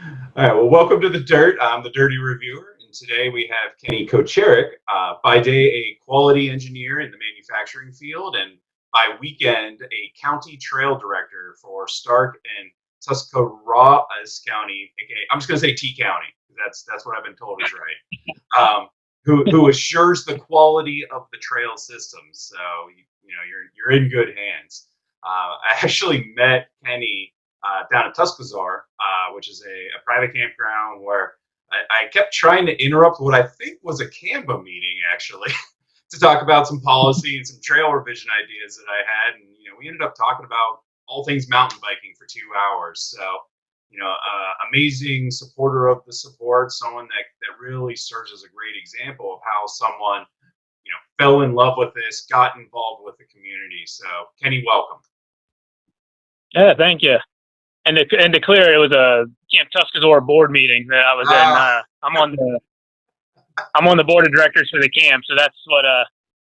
All right. Well, welcome to the Dirt. I'm the Dirty Reviewer, and today we have Kenny Kocarek, by day a quality engineer in the manufacturing field, and by weekend a county trail director for Stark and Tuscarawas County. Okay, I'm just going to say T County. That's what I've been told is right. Who assures the quality of the trail system. So you're in good hands. I actually met Kenny down at Tuscarawas, which is a private campground where I kept trying to interrupt what I think was a CAMBA meeting, actually, to talk about some policy and some trail revision ideas that I had. And, we ended up talking about all things mountain biking for 2 hours. So, amazing supporter of the support, someone that really serves as a great example of how someone, fell in love with this, got involved with the community. So, Kenny, welcome. Yeah, thank you. And to clear, it was a Camp Tuscarawas board meeting that I was in. I'm on the board of directors for the camp, so that's what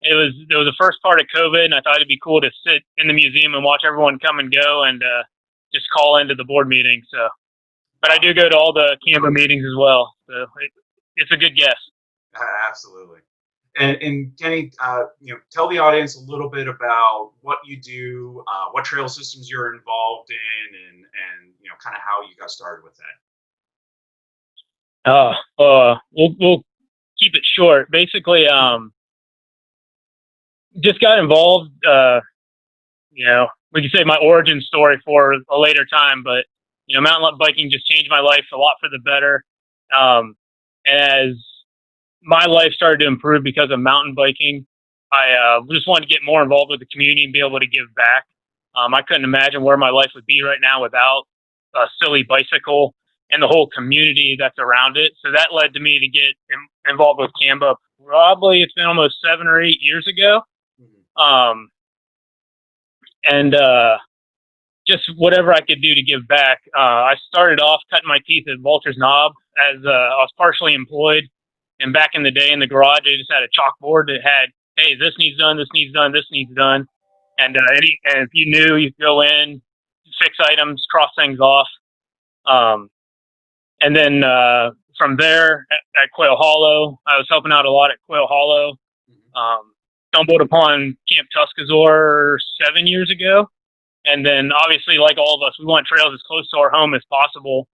it was. It was the first part of COVID, and I thought it'd be cool to sit in the museum and watch everyone come and go, and just call into the board meeting. So, but I do go to all the CAMBA meetings as well, so it's a good guess. Absolutely. And Kenny, tell the audience a little bit about what you do, what trail systems you're involved in, and kind of how you got started with that. We'll keep it short. Basically, just got involved. We can say my origin story for a later time, but mountain biking just changed my life a lot for the better. As my life started to improve because of mountain biking, I just wanted to get more involved with the community and be able to give back. I couldn't imagine where my life would be right now without a silly bicycle and the whole community that's around it. So that led to me to get involved with CAMBA. Probably it's been almost 7 or 8 years ago. And just whatever I could do to give back. I started off cutting my teeth at Walter's Knob as I was partially employed. And back in the day in the garage, they just had a chalkboard that had, hey, this needs done, this needs done, this needs done. And if you knew, you could go in, fix items, cross things off. And then from there at Quail Hollow, I was helping out a lot at Quail Hollow. Stumbled upon Camp Tuscarawas 7 years ago. And then obviously, like all of us, we want trails as close to our home as possible.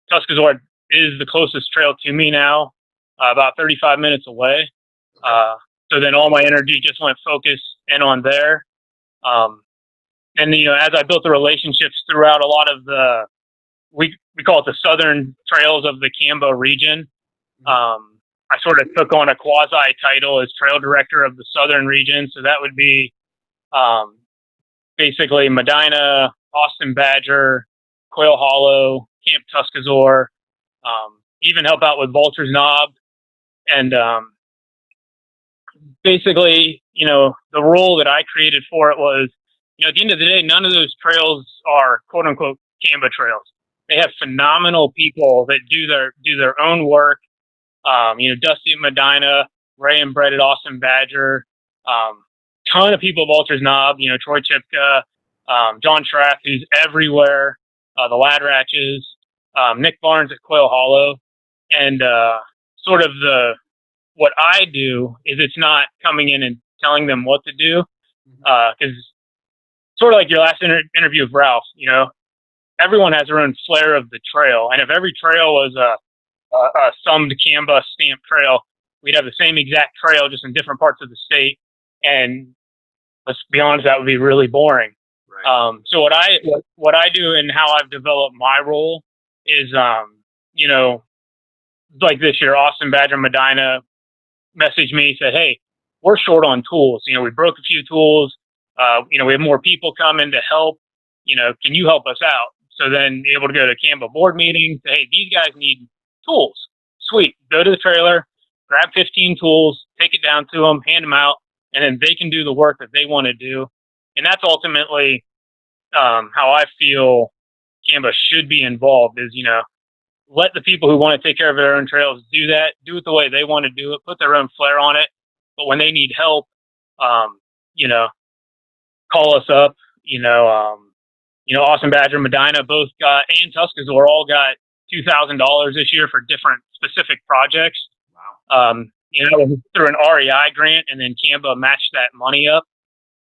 Tuscarawas is the closest trail to me now, about 35 minutes away. So then all my energy just went focused in on there. And, as I built the relationships throughout a lot of we call it the southern trails of the CAMBA region. I sort of took on a quasi title as trail director of the southern region. So that would be basically Medina, Austin Badger, Quail Hollow, Camp Tuscarawas, even help out with Vulture's Knob. And basically, the role that I created for it was, at the end of the day, none of those trails are quote unquote CAMBA trails. They have phenomenal people that do their own work. Dusty at Medina, Ray and Brett at Austin Badger, ton of people at Walter's Knob, Troy Chipka, John Schrack, who's everywhere, the Lad Ratches, Nick Barnes at Quail Hollow. And sort of what I do is it's not coming in and telling them what to do, because sort of like your last interview with Ralph, everyone has their own flair of the trail. And if every trail was a summed CAMBA stamp trail, we'd have the same exact trail just in different parts of the state. And let's be honest, that would be really boring. Right. So what I do and how I've developed my role is, like this year, Austin Badger Medina messaged me, said, hey, we're short on tools. We broke a few tools. We have more people coming to help. Can you help us out? So then able to go to CAMBA board meetings, say, hey, these guys need tools. Sweet. Go to the trailer, grab 15 tools, take it down to them, hand them out, and then they can do the work that they want to do. And that's ultimately how I feel CAMBA should be involved is, let the people who want to take care of their own trails do that, do it the way they want to do it, put their own flair on it. But when they need help, call us up, Austin Badger, Medina both got, and Tuscarawas all got $2,000 this year for different specific projects. Wow. Through an REI grant, and then CAMBA matched that money up.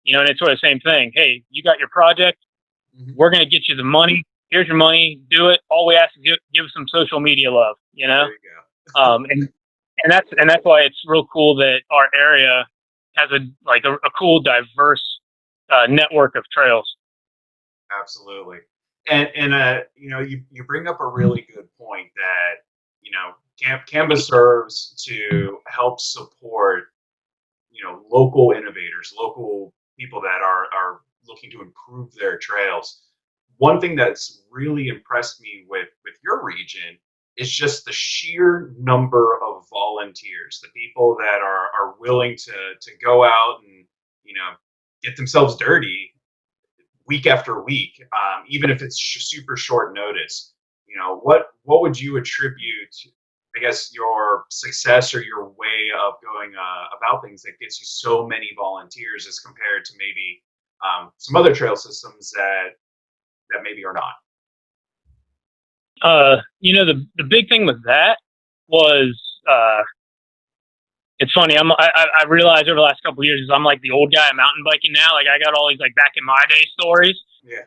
And it's sort of the same thing. Hey, you got your project. Mm-hmm. We're going to get you the money. Here's your money. Do it. All we ask is give some social media love. There you go. And that's why it's real cool that our area has a cool, diverse network of trails. Absolutely. And you bring up a really good point that CAMBA serves to help support local innovators, local people that are looking to improve their trails. One thing that's really impressed me with your region is just the sheer number of volunteers, the people that are willing to go out and get themselves dirty week after week, even if it's super short notice. What would you attribute, I guess, your success or your way of going about things that gets you so many volunteers as compared to maybe some other trail systems that maybe are not? The big thing with that was, it's funny. I realized over the last couple of years, I'm like the old guy mountain biking now. Like I got all these like back in my day stories. Yeah.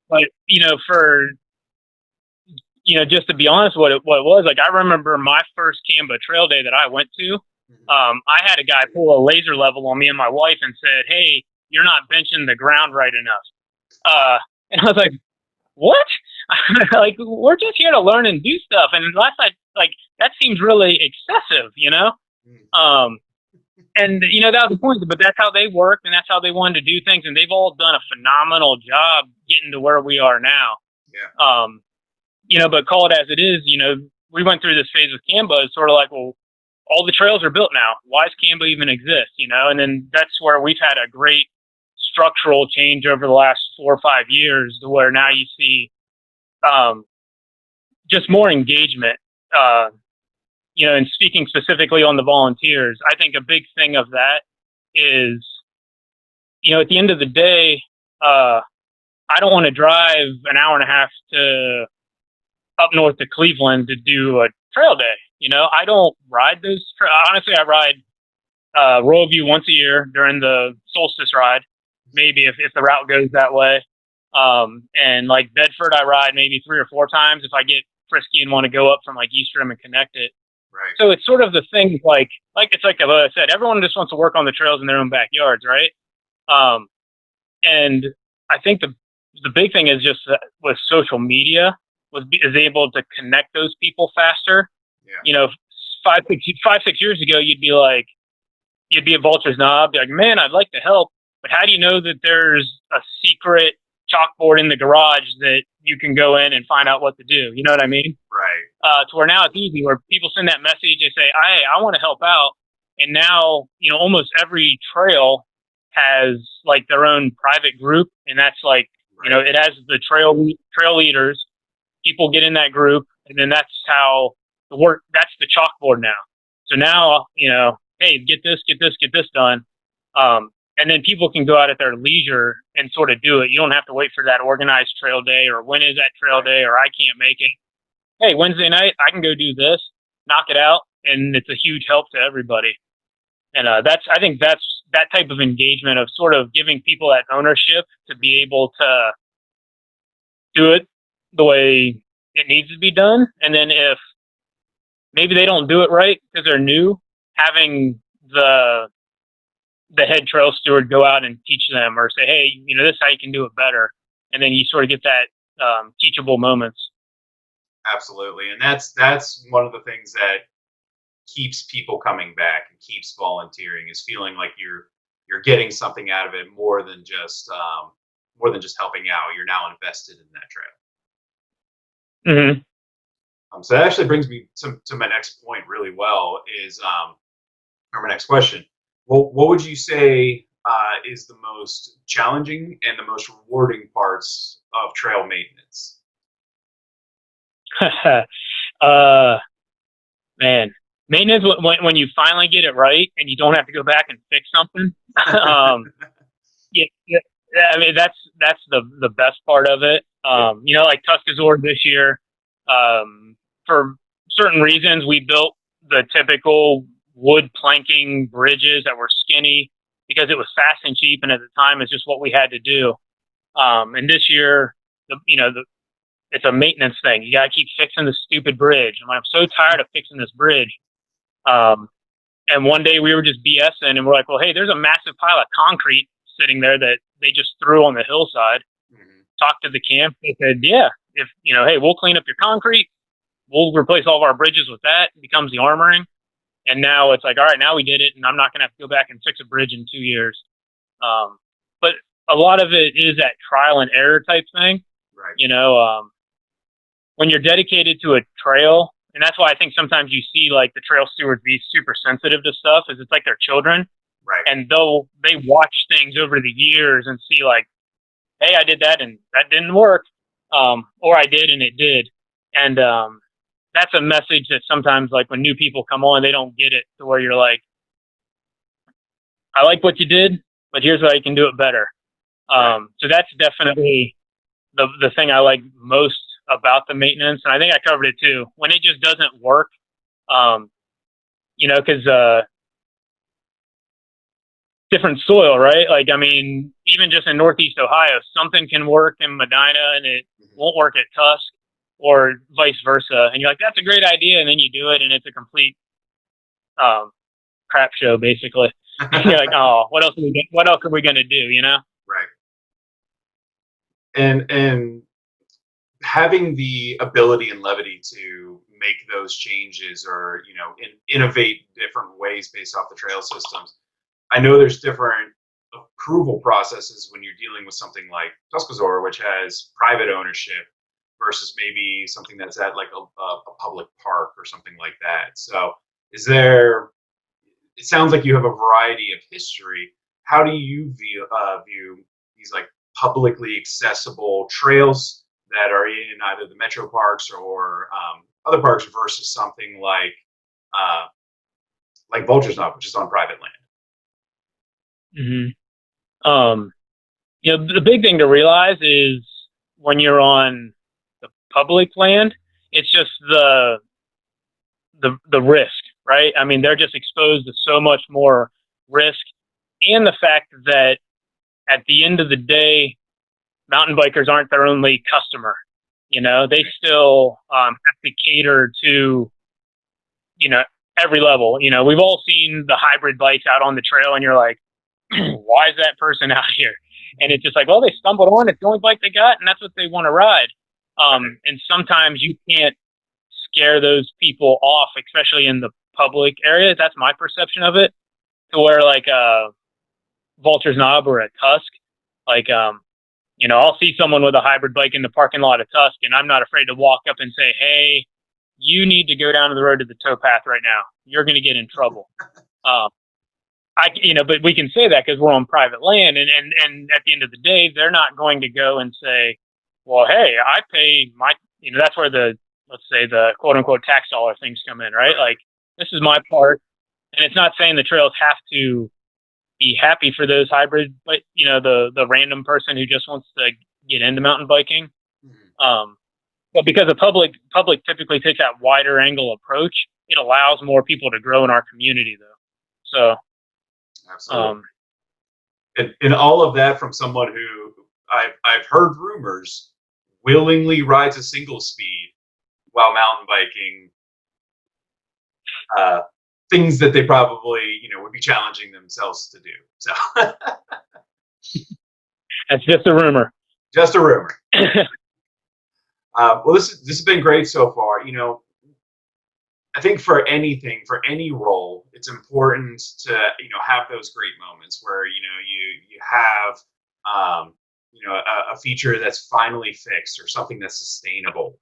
But just to be honest, what it was like, I remember my first CAMBA trail day that I went to. I had a guy pull a laser level on me and my wife and said, "Hey, you're not benching the ground right enough." And I was like, "What?" Like, we're just here to learn and do stuff. And that seems really excessive, And that was the point. But that's how they worked, and that's how they wanted to do things. And they've all done a phenomenal job getting to where we are now. Yeah. But call it as it is. We went through this phase with CAMBA. It's sort of like, well, all the trails are built now. Why does CAMBA even exist? And then that's where we've had a great structural change over the last 4 or 5 years, to where now you see just more engagement. And speaking specifically on the volunteers, I think a big thing of that is, at the end of the day, I don't want to drive an hour and a half to up north to Cleveland to do a trail day. I don't ride those. Honestly, I ride Royal View once a year during the solstice ride, maybe if the route goes that way. And like Bedford, I ride maybe 3 or 4 times if I get frisky and want to go up from like East Rim and connect it. Right. So it's sort of the thing, like it's like I said, everyone just wants to work on the trails in their own backyards, right? And I think the big thing is just that with social media is able to connect those people faster. Yeah. 5, 6 years ago, you'd be a vulture's knob, be like, man, I'd like to help, but how do you know that there's a secret chalkboard in the garage that you can go in and find out what to do? You know what I mean? Right. To where now it's easy, where people send that message, they say, "Hey, I want to help out," and now almost every trail has like their own private group, and that's like it has the trail leaders. People get in that group, and then that's how the work. That's the chalkboard now. So now hey, get this done. And then people can go out at their leisure and sort of do it. You don't have to wait for that organized trail day, or when is that trail day, or I can't make it. Hey, Wednesday night, I can go do this, knock it out, and it's a huge help to everybody. And I think that's that type of engagement of sort of giving people that ownership to be able to do it the way it needs to be done. And then if maybe they don't do it right because they're new, having the head trail steward go out and teach them, or say, hey, this is how you can do it better. And then you sort of get that teachable moments. Absolutely. And that's one of the things that keeps people coming back and keeps volunteering, is feeling like you're getting something out of it more than just helping out. You're now invested in that trail. Mm-hmm. So that actually brings me to my next point really well, is or my next question. Well, what would you say is the most challenging and the most rewarding parts of trail maintenance? Man, maintenance, when you finally get it right and you don't have to go back and fix something. Yeah, I mean that's the best part of it. You know, like Tuscarawas this year, for certain reasons, we built the typical wood planking bridges that were skinny because it was fast and cheap, and at the time, it's just what we had to do. And this year, it's a maintenance thing. You got to keep fixing the stupid bridge. I'm so tired of fixing this bridge. Um, and one day we were just BSing, and we're like, well, hey, there's a massive pile of concrete sitting there that they just threw on the hillside. Mm-hmm. Talked to the camp. They said, yeah, if hey, we'll clean up your concrete. We'll replace all of our bridges with that. It becomes the armoring. And now it's like, all right, now we did it, and I'm not going to have to go back and fix a bridge in 2 years. But a lot of it is that trial and error type thing. Right. When you're dedicated to a trail, and that's why I think sometimes you see like the trail stewards be super sensitive to stuff, is it's like they're children. Right. And they watch things over the years and see like, hey, I did that and that didn't work, or I did and it did. And that's a message that sometimes, like when new people come on, they don't get it, to where you're like, I like what you did, but here's how you can do it better. So that's definitely the thing I like most about the maintenance. And I think I covered it too. When it just doesn't work, because different soil, right? Like, I mean, even just in Northeast Ohio, something can work in Medina and it won't work at Tusk, or vice versa. And you're like, that's a great idea. And then you do it and it's a complete crap show, basically. And you're like, oh, what else are we going to do, you know? Right. And having the ability and levity to make those changes, or innovate different ways based off the trail systems. I know there's different approval processes when you're dealing with something like Tuscarawas, which has private ownership, versus maybe something that's at like a public park or something like that. So it sounds like you have a variety of history. How do you view these like publicly accessible trails that are in either the metro parks or other parks, versus something like Vulture's Knob, which is on private land? Mm-hmm. The big thing to realize is when you're on the public land, it's just the risk, right? I mean, they're just exposed to so much more risk, and the fact that at the end of the day, mountain bikers aren't their only customer. They still have to cater to, every level. We've all seen the hybrid bikes out on the trail, and you're like, why is that person out here? And it's just like, well, they stumbled on, it's the only bike they got, and that's what they want to ride. And sometimes you can't scare those people off, especially in the public area. That's my perception of it. To where like Vulture's Knob or at Tusk, like I'll see someone with a hybrid bike in the parking lot of Tusk, and I'm not afraid to walk up and say, hey, you need to go down to the road to the towpath right now. You're going to get in trouble. But we can say that because we're on private land, and at the end of the day, they're not going to go and say, well, hey, I pay my, that's where let's say the quote unquote tax dollar things come in, right? Like, this is my part. And it's not saying the trails have to be happy for those hybrid, but the random person who just wants to get into mountain biking. Mm-hmm. But because the public typically takes that wider angle approach, it allows more people to grow in our community, though. So, absolutely. And all of that from someone who I've heard rumors willingly rides a single speed while mountain biking. Things that they probably, would be challenging themselves to do. So that's just a rumor. Just a rumor. Well, this has been great so far. I think for any role, it's important to have those great moments where you have a feature that's finally fixed, or something that's sustainable.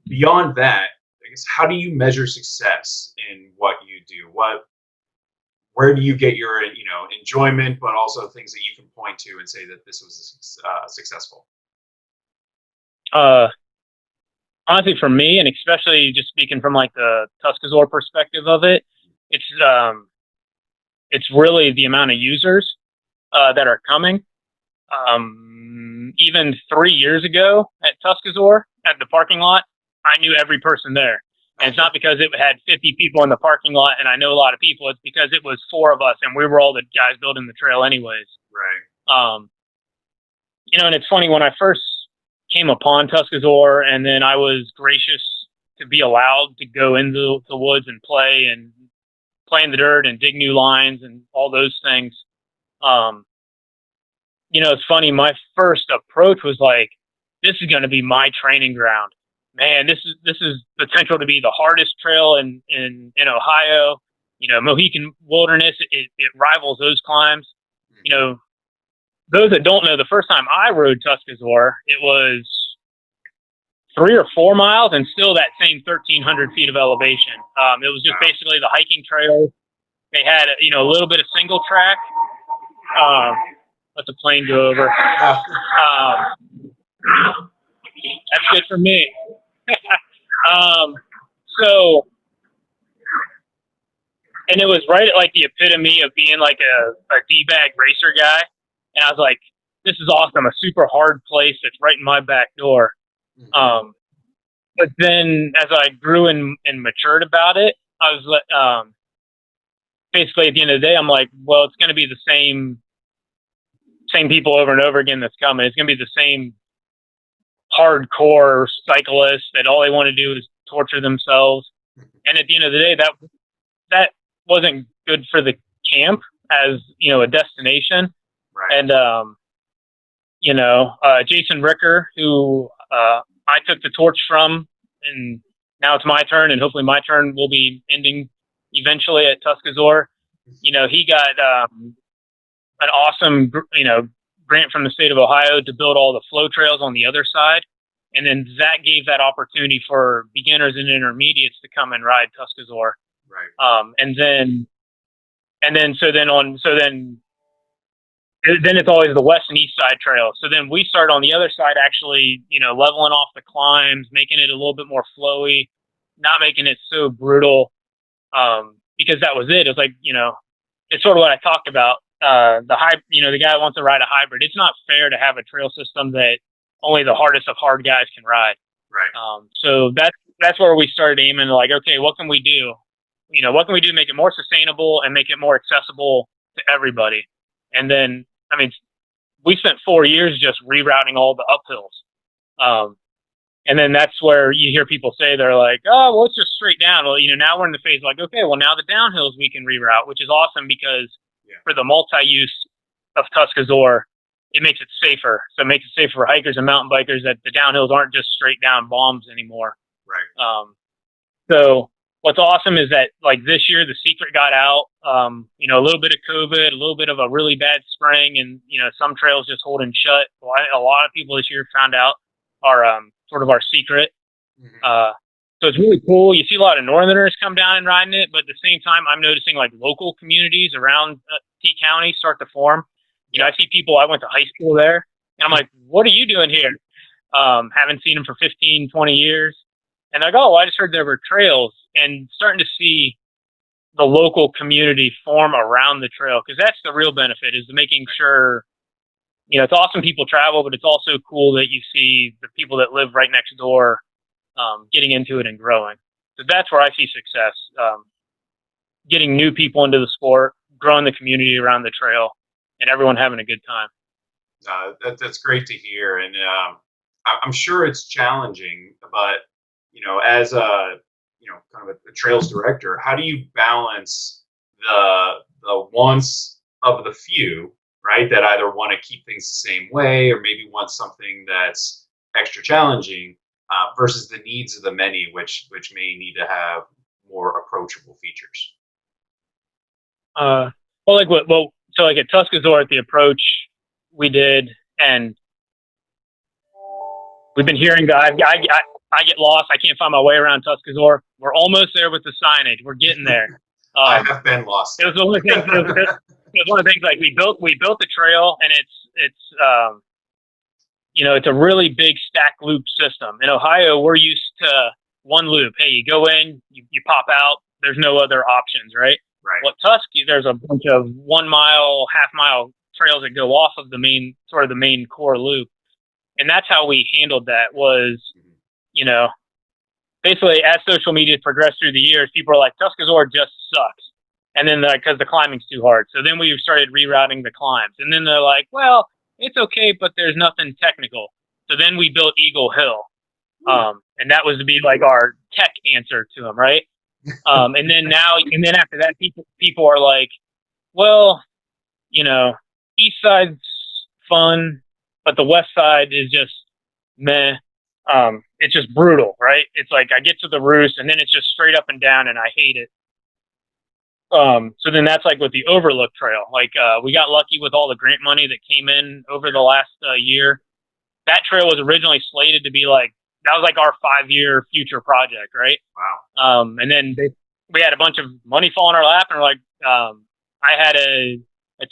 Beyond that, I guess, how do you measure success in what you do? Where do you get your enjoyment, but also things that you can point to and say that this was successful? Honestly, for me, and especially just speaking from like the Tuscarawas perspective of it, it's really the amount of users that are coming. even 3 years ago at Tuscarawas at the parking lot, I knew every person there. And it's not because it had 50 people in the parking lot and I know a lot of people. It's because it was 4 of us and we were all the guys building the trail anyways. Right. And it's funny, when I first came upon Tuscarawas, and then I was gracious to be allowed to go into the woods and play in the dirt and dig new lines and all those things. It's funny. My first approach was like, this is going to be my training ground. Man, this is potential to be the hardest trail in Ohio. Mohican Wilderness, it rivals those climbs. Those that don't know, the first time I rode Tuscarawas, it was 3 or 4 miles and still that same 1,300 feet of elevation. It was just basically the hiking trail. They had, a little bit of single track. Let the plane go over. That's good for me. And it was right at like the epitome of being like a D-bag racer guy. And I was like, this is awesome. A super hard place that's right in my back door. But then as I grew and matured about it, I was basically at the end of the day, I'm like, well, it's going to be the same people over and over again that's coming. It's going to be the same hardcore cyclists that all they want to do is torture themselves. And at the end of the day, that wasn't good for the camp as, a destination. Right. And, Jason Ricker, who I took the torch from, and now it's my turn, and hopefully my turn will be ending eventually at Tuscarawas. He got an awesome, grant from the state of Ohio to build all the flow trails on the other side. And then that gave that opportunity for beginners and intermediates to come and ride Tuscarawas. Right. Then it's always the west and east side trail. So then we start on the other side, actually, leveling off the climbs, making it a little bit more flowy, not making it so brutal. Because that was it. It was like, it's sort of what I talked about. The guy wants to ride a hybrid. It's not fair to have a trail system that only the hardest of hard guys can ride. Right. So that's where we started aiming, like, okay, what can we do? What can we do to make it more sustainable and make it more accessible to everybody? And then, we spent 4 years just rerouting all the uphills. And then that's where you hear people say, they're like, oh, well, it's just straight down. Well, now we're in the phase like, okay, well, now the downhills we can reroute, which is awesome because for the multi-use of Tuscarawas, it makes it safer. So it makes it safer for hikers and mountain bikers that the downhills aren't just straight down bombs anymore. Right. So what's awesome is that, like, this year the secret got out, a little bit of COVID, a little bit of a really bad spring, and, some trails just holding shut. Well, a lot of people this year found out sort of our secret. So it's really cool. You see a lot of Northerners come down and riding it, but at the same time, I'm noticing like local communities around T County start to form. I see people, I went to high school there, and I'm like, what are you doing here? Haven't seen them for 15, 20 years. And I go, oh, I just heard there were trails, and starting to see the local community form around the trail, because that's the real benefit, is making sure, it's awesome people travel, but it's also cool that you see the people that live right next door getting into it and growing. So that's where I see success, getting new people into the sport, growing the community around the trail, and everyone having a good time. That's great to hear. And I'm sure it's challenging, but, as a, kind of a trails director, how do you balance the wants of the few, right, that either want to keep things the same way or maybe want something that's extra challenging, versus the needs of the many, which may need to have more approachable features? So like at Tuscarawas, the approach we did, and we've been hearing that I get lost. I can't find my way around Tuscarawas. We're almost there with the signage. We're getting there. I have been lost. It was one of the things. It was one of the things, like, we built the trail, and it's a really big stack loop system. In Ohio, we're used to one loop. Hey, you go in, you pop out. There's no other options, right? Right. Well, at Tusky, there's a bunch of 1 mile, half mile trails that go off of the main core loop. And that's how we handled that was, you know, basically as social media progressed through the years, people are like, Tuscarawas just sucks. And then because the climbing's too hard. So then we started rerouting the climbs. And then they're like, well, it's okay, but there's nothing technical. So then we built Eagle Hill. And that was to be like our tech answer to them, right? And then after that, people are like, well, you know, east side's fun, but the west side is just meh. It's just brutal, right? It's like I get to the roost and then it's just straight up and down and I hate it. So then that's like with the Overlook Trail. Like we got lucky with all the grant money that came in over the last year. That trail was originally slated to be like, that was like our 5-year future project, right? Wow. And then we had a bunch of money fall in our lap and we're like, I had a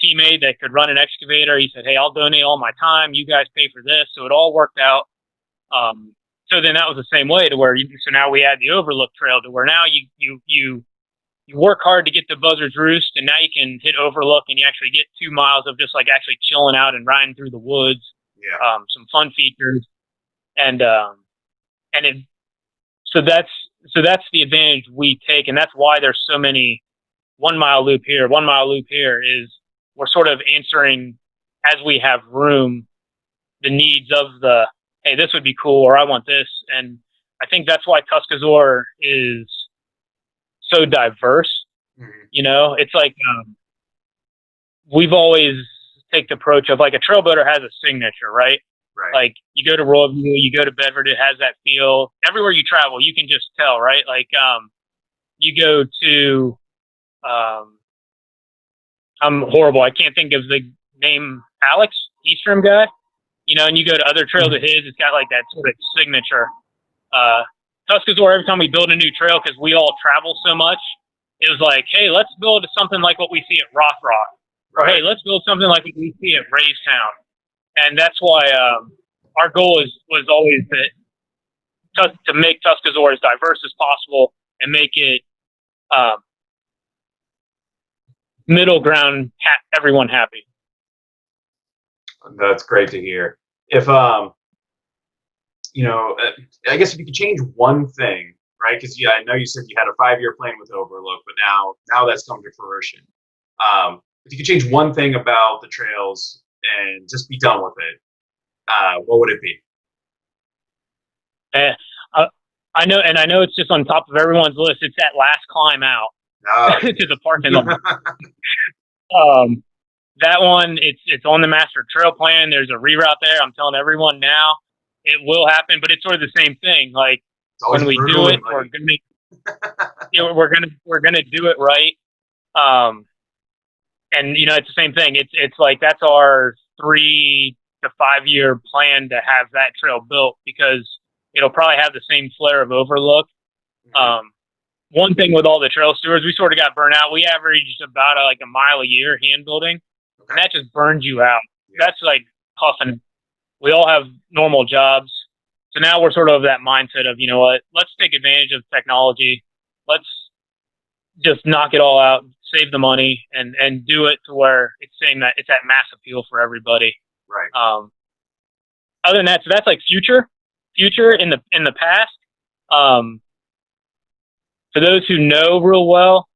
teammate that could run an excavator. He said, hey, I'll donate all my time. You guys pay for this. So it all worked out. So then that was the same way to where, so now we had the Overlook Trail to where now you work hard to get to Buzzard's Roost and now you can hit Overlook and you actually get 2 miles of just like actually chilling out and riding through the woods. Yeah. Some fun features. So that's the advantage we take. And that's why there's so many 1 mile loop here, 1 mile loop here is we're sort of answering as we have room, the needs of the, hey, this would be cool, or I want this. And I think that's why Tuscarawas is so diverse. Mm-hmm. You know, it's like, we've always take the approach of like a trail builder has a signature, right? Right. Like you go to Royal View, you go to Bedford, it has that feel. Everywhere you travel, you can just tell, right? Like, you go to, I'm horrible. I can't think of the name, Alex Eastrom guy, you know, and you go to other trails of his, it's got like that sort of signature. Tuscarawas, every time we build a new trail, because we all travel so much, it was like, hey, let's build something like what we see at Rock. Or, hey, let's build something like what we see at Raystown. And that's why our goal was always that to make Tuscarawas as diverse as possible and make it middle ground, everyone happy. That's great to hear. If you know, I guess if you could change one thing, right? Because I know you said you had a 5-year plan with Overlook, but now that's come to fruition. If you could change one thing about the trails and just be done with it, what would it be? I know it's just on top of everyone's list. It's that last climb out to the parking lot. That one, it's on the master trail plan. There's a reroute there. I'm telling everyone now, it will happen, but it's sort of the same thing. Like when we do it, we're gonna do it right. And you know, it's the same thing. It's like that's our 3 to 5 year plan to have that trail built because it'll probably have the same flair of Overlook. One thing with all the trail stewards, we sort of got burnt out. We averaged about like a mile a year hand building, and that just burns you out. Yeah. That's like tough, and we all have normal jobs. So now we're sort of that mindset of, you know what, let's take advantage of technology. Let's just knock it all out, save the money, and do it to where it's saying that it's that mass appeal for everybody. Right. Other than that, so that's like future in the past. For those who know real well,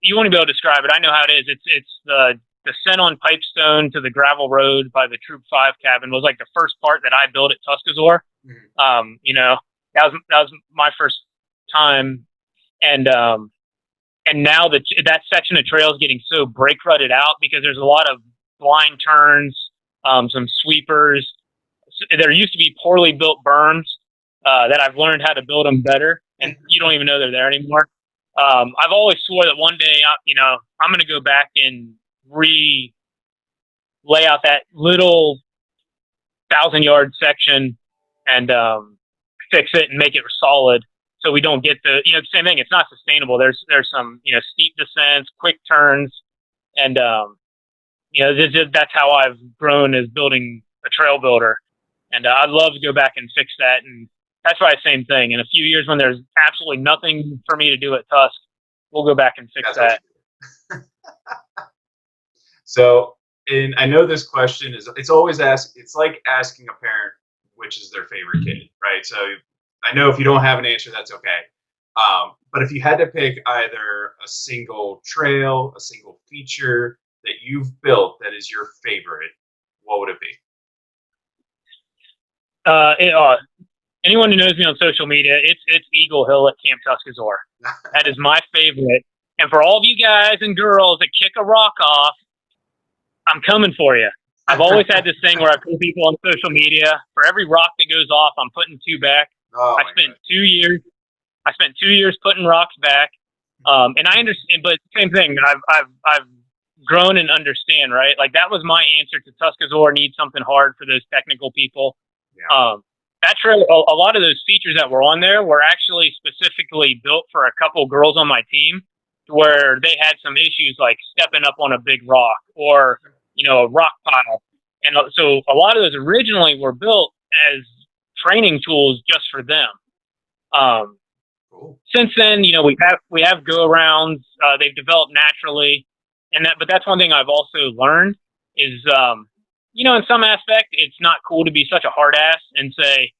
you won't be able to describe it. I know how it is. It's the descent on Pipestone to the gravel road by the Troop 5 cabin was like the first part that I built at Tuscarawas. Mm-hmm. You know, that was my first time, and now that section of trail is getting so brake rutted out because there's a lot of blind turns, some sweepers. There used to be poorly built berms that I've learned how to build them better, and you don't even know they're there anymore. I've always swore that one day, I'm going to go back and lay out that little 1,000-yard section and fix it and make it solid, so we don't get the same thing. It's not sustainable. There's some steep descents, quick turns, and that's how I've grown as building a trail builder. And I'd love to go back and fix that. And that's probably the same thing. In a few years when there's absolutely nothing for me to do at Tusk, we'll go back and fix that. So And I know this question is, it's always asked, it's like asking a parent which is their favorite kid, right? So I know if you don't have an answer, that's okay. But if you had to pick either a single trail, a single feature that you've built that is your favorite, what would it be? It, anyone who knows me on social media, it's Eagle Hill at Camp Tuscarawas. That is my favorite. And for all of you guys and girls that kick a rock off, I'm coming for you. I've always had this thing where I put people on social media. For every rock that goes off, I'm putting 2 back. Oh, I spent 2 years. I spent 2 years putting rocks back. And I understand, but same thing. I've grown and understand, right? Like that was my answer to Tuscarawas needs something hard for those technical people. Yeah. That trail, a lot of those features that were on there were actually specifically built for a couple girls on my team, where they had some issues like stepping up on a big rock or a rock pile. And so a lot of those originally were built as training tools just for them. Cool. Since then, we have go arounds. They've developed naturally, but that's one thing I've also learned is, in some aspect, it's not cool to be such a hard ass and say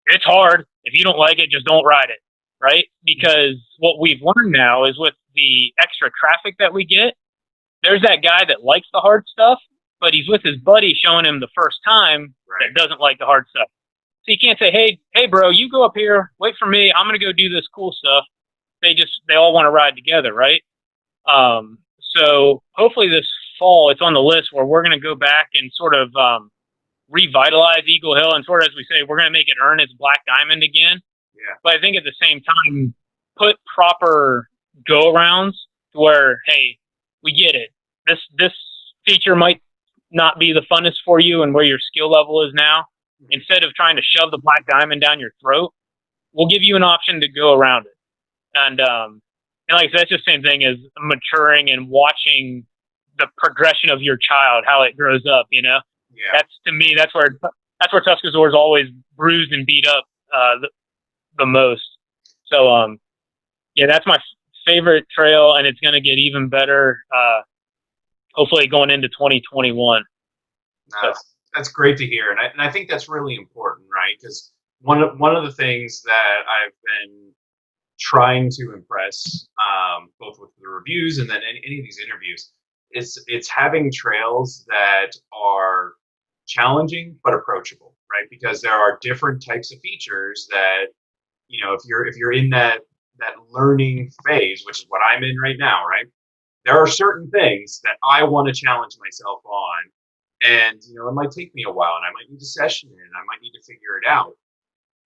it's hard. If you don't like it, just don't ride it, right? Because what we've learned now is with the extra traffic that we get, there's that guy that likes the hard stuff, but he's with his buddy showing him the first time that doesn't like the hard stuff. So you can't say, hey, bro, you go up here, wait for me. I'm going to go do this cool stuff. They all want to ride together, right? So hopefully this fall, it's on the list where we're going to go back and sort of revitalize Eagle Hill and sort of, as we say, we're going to make it earn its black diamond again. Yeah. But I think at the same time, put proper go-arounds to where, hey, we get it. This feature might not be the funnest for you and where your skill level is now. Instead of trying to shove the black diamond down your throat, we'll give you an option to go around it. And like I said, that's the same thing as maturing and watching the progression of your child, how it grows up, Yeah. That's, to me, that's where Tuscarawas is always bruised and beat up the most. So, that's my favorite trail, and it's going to get even better, hopefully going into 2021. That's great to hear, and I think that's really important, right? Because one of the things that I've been trying to impress, both with the reviews and then any of these interviews, it's having trails that are challenging but approachable, right? Because there are different types of features that, if you're in that learning phase, which is what I'm in right now, right? There are certain things that I want to challenge myself on. And, it might take me a while and I might need a session and I might need to figure it out.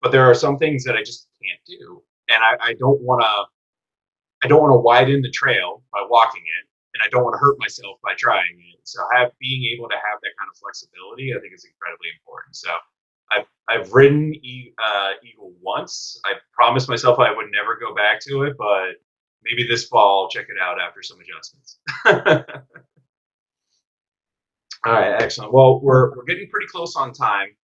But there are some things that I just can't do. And I don't want to widen the trail by walking it. And I don't want to hurt myself by trying it. So being able to have that kind of flexibility, I think is incredibly important. So I've ridden Eagle once. I promised myself I would never go back to it, but maybe this fall I'll check it out after some adjustments. All right, excellent. Well, we're getting pretty close on time.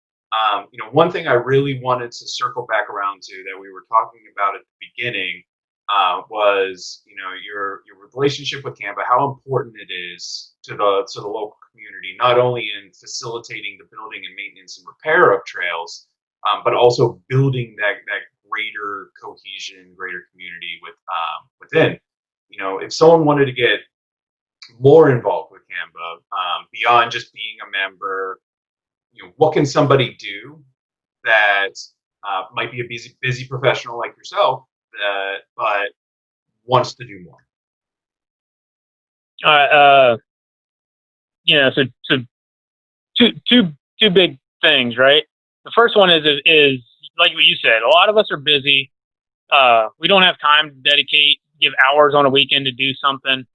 One thing I really wanted to circle back around to that we were talking about at the beginning was, your relationship with CAMBA, how important it is to the local community, not only in facilitating the building and maintenance and repair of trails, but also building that greater cohesion, greater community within. If someone wanted to get more involved with CAMBA, beyond just being a member, what can somebody do that might be a busy professional like yourself, but wants to do more? So two big things, right? The first one is like what you said. A lot of us are busy. We don't have time to give hours on a weekend to do something.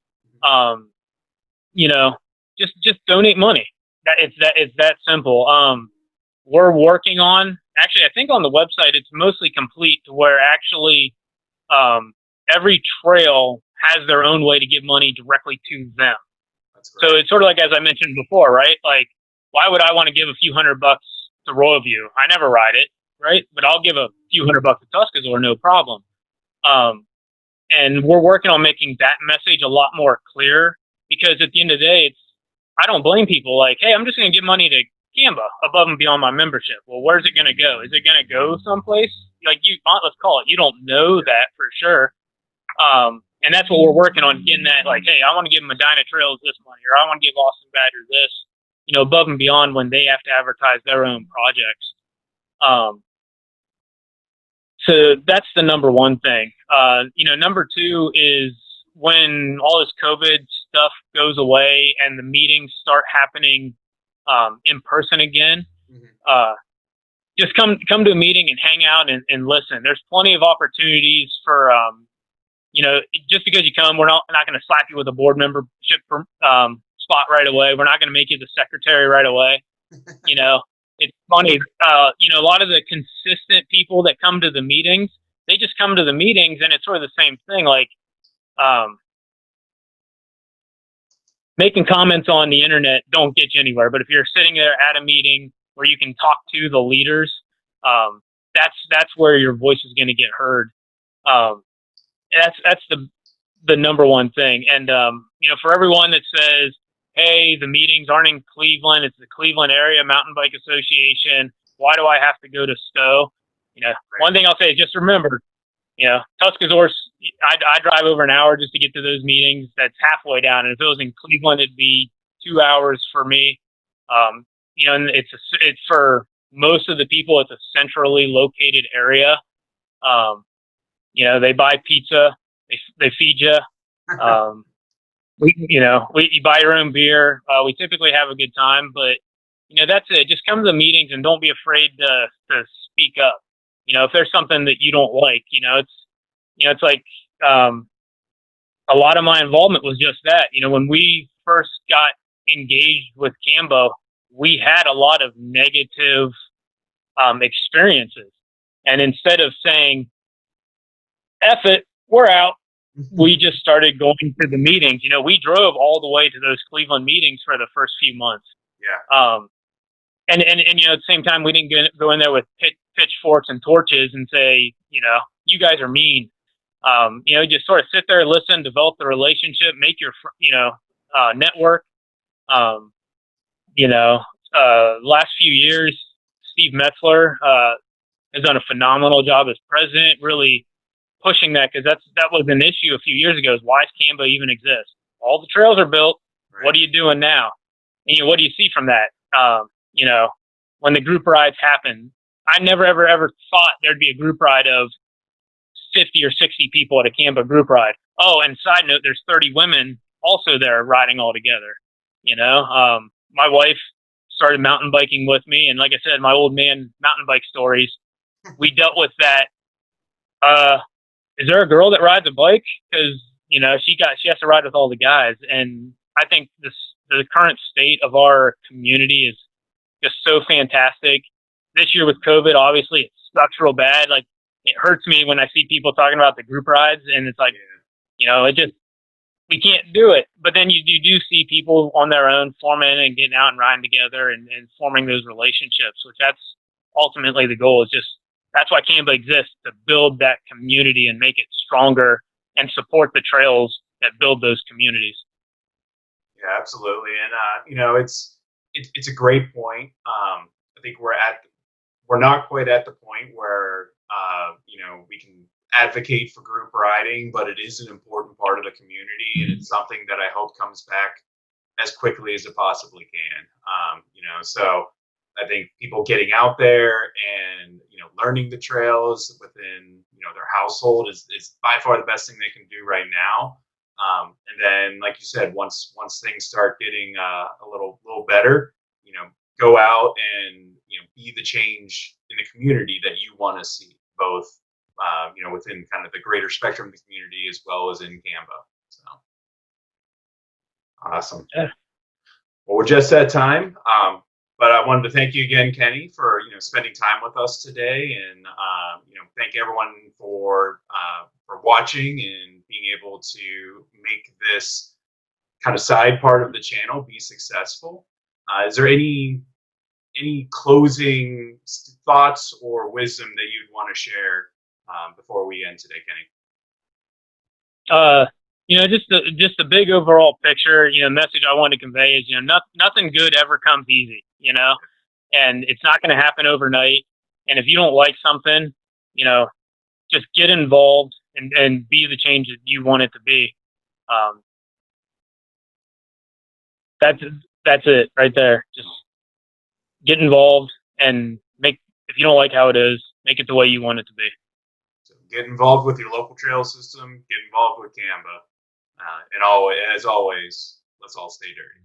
Just donate money. It's that simple. We're working on, actually, I think on the website, it's mostly complete to where actually every trail has their own way to give money directly to them. So it's sort of like, as I mentioned before, right? Like, why would I want to give a few $100 to Royalview? I never ride it, right? But I'll give a few $100 to Tuscarawas, no problem. And we're working on making that message a lot more clear, because at the end of the day, I don't blame people like, hey, I'm just going to give money to CAMBA above and beyond my membership. Well, where's it going to go? Is it going to go someplace? Like let's call it. You don't know that for sure. And that's what we're working on, getting that, like, hey, I want to give Medina Trails this money, or I want to give Austin Badger this, above and beyond when they have to advertise their own projects. So that's the number one thing. Number two is when all this COVID stuff goes away and the meetings start happening in person again, just come to a meeting and hang out and listen. There's plenty of opportunities for, just because you come, we're not going to slap you with a board membership spot right away. We're not going to make you the secretary right away. It's funny. A lot of the consistent people that come to the meetings, they just come to the meetings and it's sort of the same thing. Like, making comments on the internet don't get you anywhere. But if you're sitting there at a meeting where you can talk to the leaders, that's where your voice is going to get heard. That's the number one thing. And, for everyone that says, hey, the meetings aren't in Cleveland, it's the Cleveland Area Mountain Bike Association, why do I have to go to Stowe? Right. One thing I'll say is just remember, Tuscarawas, I drive over an hour just to get to those meetings. That's halfway down. And if it was in Cleveland, it'd be 2 hours for me. And it's for most of the people, it's a centrally located area. They buy pizza, they feed you. You buy your own beer. We typically have a good time, but that's it. Just come to the meetings and don't be afraid to speak up. If there's something that you don't like, it's like, a lot of my involvement was just that. When we first got engaged with CAMBA, we had a lot of negative experiences. And instead of saying, F it, we're out, we just started going to the meetings. We drove all the way to those Cleveland meetings for the first few months. Yeah. And at the same time, we didn't go in there with pitchforks and torches and say, you guys are mean. Just sort of sit there, listen, develop the relationship, make your, network. Last few years, Steve Metzler has done a phenomenal job as president, really pushing that, because that was an issue a few years ago, is why does CAMBA even exist? All the trails are built. Right. What are you doing now? And what do you see from that? When the group rides happen, I never, ever thought there'd be a group ride of 50 or 60 people at a CAMBA group ride. Oh, and side note, there's 30 women also there riding all together. My wife started mountain biking with me, and like I said, my old man mountain bike stories, we dealt with that. Is there a girl that rides a bike? Because she has to ride with all the guys, and I think the current state of our community is just so fantastic. This year with COVID, obviously it sucks real bad. Like, it hurts me when I see people talking about the group rides, and it's like, we can't do it. But then you do see people on their own forming and getting out and riding together and forming those relationships, which that's ultimately the goal. Is just, that's why CAMBA exists, to build that community and make it stronger and support the trails that build those communities. Yeah, absolutely. And, it's a great point. I think we're not quite at the point where, we can advocate for group riding, but it is an important part of the community, and it's something that I hope comes back as quickly as it possibly can. So I think people getting out there and, learning the trails within, their household is by far the best thing they can do right now. And then, like you said, once things start getting a little better, go out and, be the change in the community that you want to see, both, within kind of the greater spectrum of the community as well as in CAMBA. So awesome. Yeah. Well, we're just at time. But I wanted to thank you again, Kenny, for spending time with us today, and thank everyone for watching and being able to make this kind of side part of the channel be successful. Is there any closing thoughts or wisdom that you'd want to share before we end today, Kenny? just the big overall picture, message I want to convey is, nothing good ever comes easy, and it's not going to happen overnight. And if you don't like something, just get involved and be the change that you want it to be. That's it right there. Just get involved and if you don't like how it is, make it the way you want it to be. So get involved with your local trail system, get involved with CAMBA, and as always, let's all stay dirty.